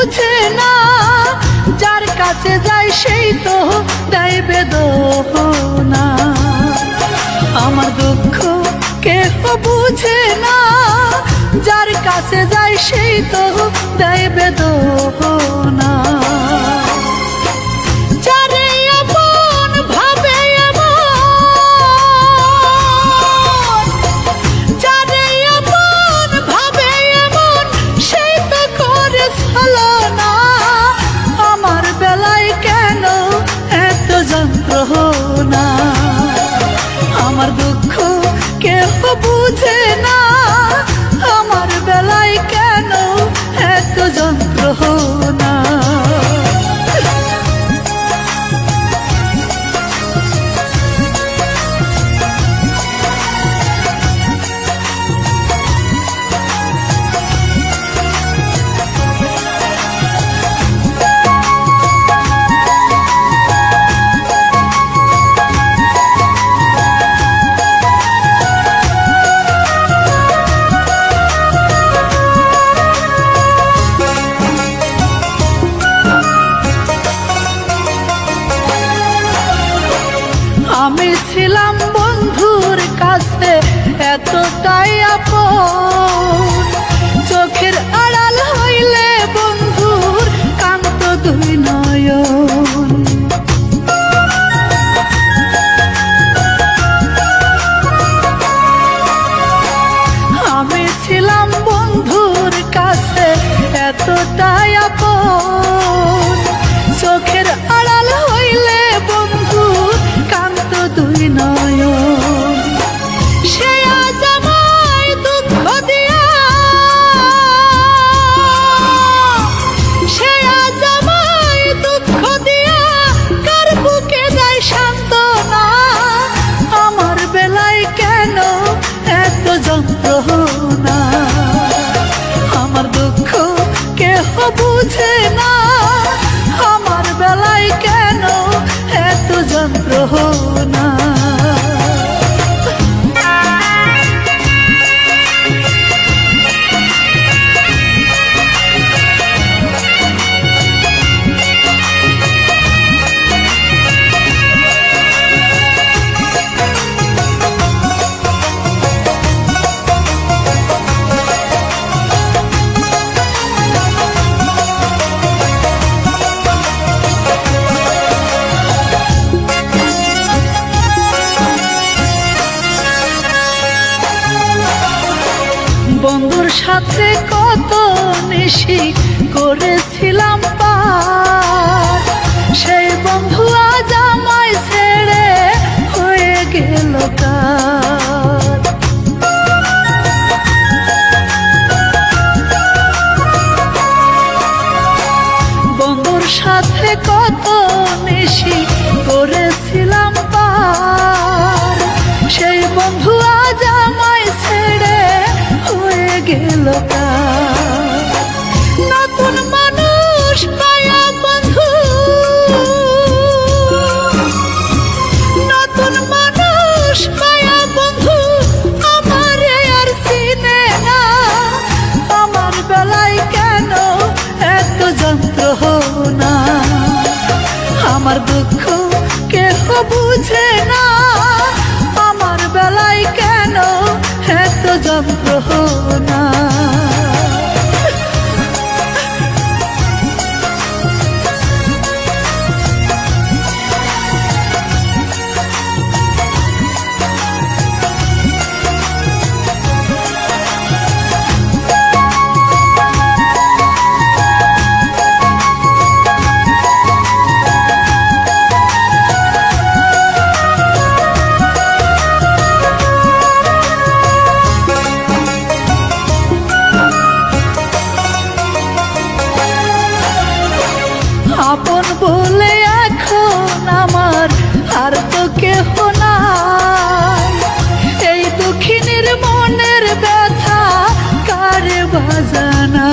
বুঝে না, যার কাছে যায় সেই তো দেয় বেদনা। আমার দুঃখ কেহ বুঝে না, যার কাছে যায় সেই তো দেয় বেদনা। আমার দুঃখ কেউ বুঝে না, আমার বেলায় কেন এত যন্ত্রণা। আমি ছিলাম বন্ধুর কাছে এতটাই আপন, চোখের আড়াল হইলে বন্ধুর কান্ত দুই নয়ন। আমি ছিলাম বন্ধুর কাছে এতটাই আপন, চোখের আড়াল হইলে বন্ধুর কান্ত দুই নয়ন। সে আজ আমায় দুঃখ দিয়া, সে আজ আমায় দুঃখ দিয়া কার বুকে দেয় সান্ত্বনা। আমার বেলায় কেন এত যন্ত্রণা, আমার দুঃখ কেহ বুঝে না, আমার বেলায় কেন এত যন্ত্রণা। বন্ধুর সাথে কত নিশি করেছিলাম পার, সেই বন্ধু আজ আমায় ছেড়ে হয়ে গেল কার। বন্ধুর সাথে কত নিশি করেছিলাম পার, সেই বন্ধু আজ আমায় ছেড়ে হয়ে গেল কার। নতুন মানুষ পায়া বন্ধু, নতুন মানুষ পায়া বন্ধু আমারে আর চিনে না। আমার বেলায় কেন এত যন্ত্রণা, আমার দুঃখ কেহ বুঝে না, আমার বেলায় কেন এত যন্ত্রণা। আপন বলে এখন আমার আর তো কেহ নাই, এই দুঃখিনীর মনের ব্যথা কারে বাজানা।